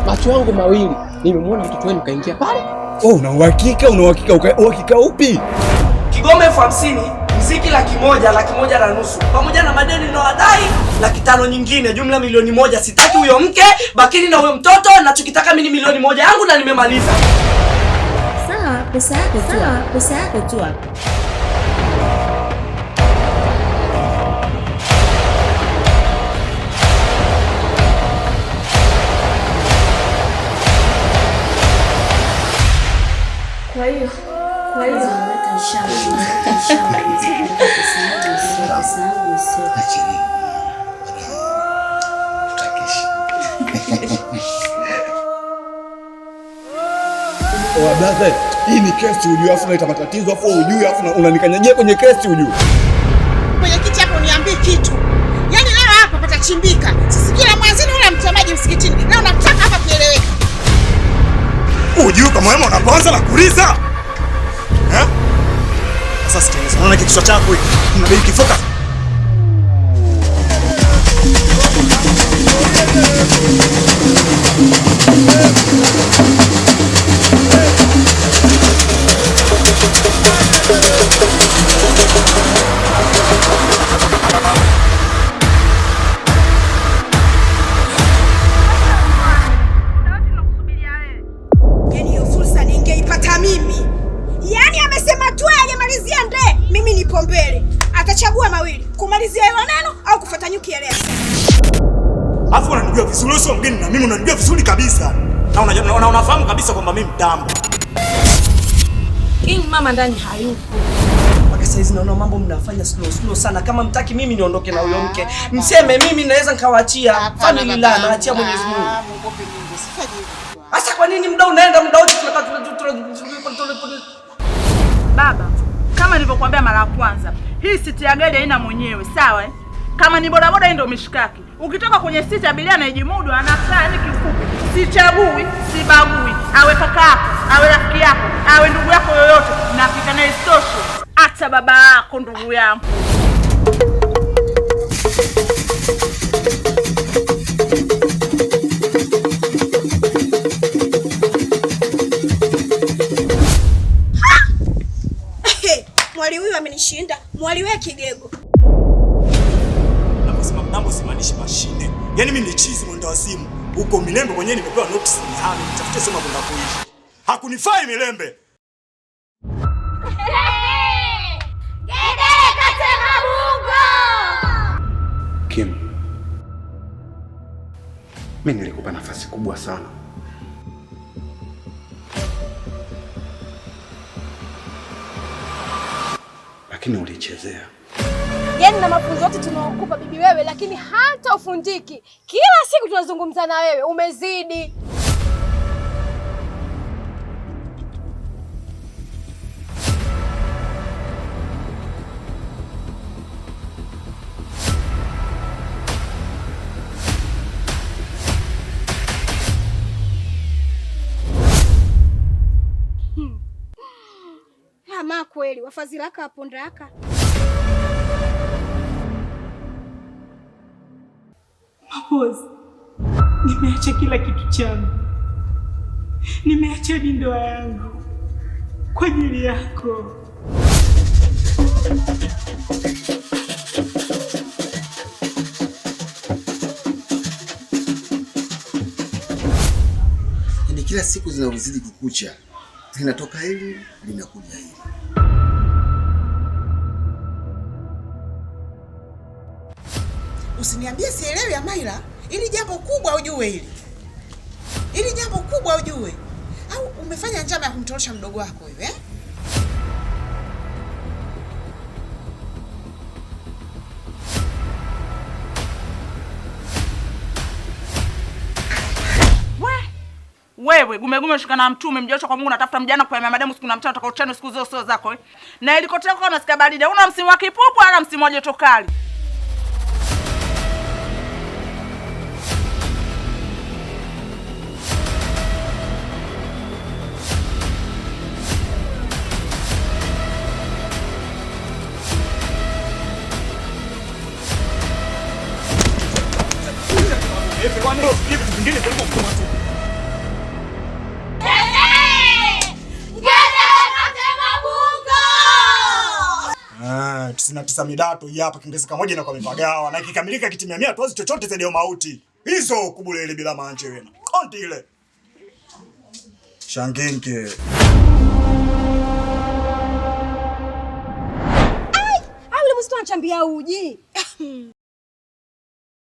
macho yangu mawili nimemwona mtoto wenu kaingia pale. Oh, una uhakika? Una uhakika upi? Kigoma 50,000, mziki 100,000, 1,500,000. Pamoja na madeni ninawadai 500,000 nyingine, jumla 1,000,000. Sitaki huyo mke, bakini na huyo mtoto, ninachokitaka mimi ni 1,000,000 yangu na nimemaliza. Sawa, pesa yako tu hapo. Kwa hiyo brother, hii ni kesi ujue, afu naita matatizo afu ujue, afu unanikanyajia kwenye kesi ujue. Kwenye kiti hapo uniambie kitu. Yaani leo hapa patachimbika. Sisi kila mwanzini ule mtamaji msikitini. Leo nataka hapa kieleweke. Ujue kama wewe unaanza na kuliza. Eh? Sasa sikiliza, unaona kichwa chako hiki? Unabidi kifoka. Yaani hiyo fursa ningeipata mimi. Yaani amesema tu hajamalizia nde, mimi nipo mbele. Atachagua mawili, kumalizia hilo neno au kufuata nyuki elea. Afu unanijua vizuri, sio mgeni na mimi unanijua vizuri kabisa. Na unafahamu kabisa kwamba mimi mtambo. King mama ndani hayupo. Mpaka sasa hizi naona mambo mnafanya slow sana. Kama mtaki mimi niondoke na huyo mke, mseme mimi naweza nikawaachia. Family la naachia Mwenyezi Mungu. Asa kwa nini muda unaenda muda wote Baba, kama nilivyokuambia mara ya kwanza, hii siti ya gari haina mwenyewe, sawa eh? Kama ni bodaboda hii ndio mishikaki. Ukitoka kwenye siti abiria anajimudu anakaa, ni kifupi. Sichagui, sibagui. Awe kaka yako, awe rafiki yako, awe ndugu yako yoyote, napika na istoshe. Hata baba yako ndugu yangu. Mwali huyu amenishinda. Mwali wewe kigego. Naposema mtambo simaanishi mashine. Yaani mimi ni chizi mwenda wazimu. Huko Milembe mwenyewe nimepewa notice mihani. Nitafute sema kwenda kuishi. Hakunifai Milembe. Gede katema bungo. Kim, mimi nilikupa nafasi kubwa sana. Lakini ulichezea. Yaani na mafunzo yote tunaokupa bibi wewe, lakini hata ufundiki. Kila siku tunazungumza na wewe, umezidi. Ama kweli wafadhilaka apondaka. Mapozi, nimeacha kila kitu changu. Nimeacha ndoa yangu kwa ajili yako. Yaani kila siku zinazozidi kukucha, linatoka hili linakuja hili. Usiniambie sielewi ya Maila. Ili jambo kubwa ujue hili. Ili jambo kubwa ujue. Au umefanya njama ya kumtorosha mdogo wako hivi eh? Wewe gumegume shika na mtume mjosha kwa Mungu unatafuta mjana kwa madamu siku na mtano utakaochana siku zote sio zako eh. Na helikopta yako unasikia baridi. Una msimu wa kipupu wala msimu wa joto kali. Kwani vitu vingine kuliko mtu. 99 midato hii hapa kiongezeka moja na kwa mipagawa na ikikamilika kitimia 100 tuazi chochote zaidi ya mauti. Hizo kubulele bila manje wena. Konti ile. Shangenke. Ai, au ule mzito anachambia uji.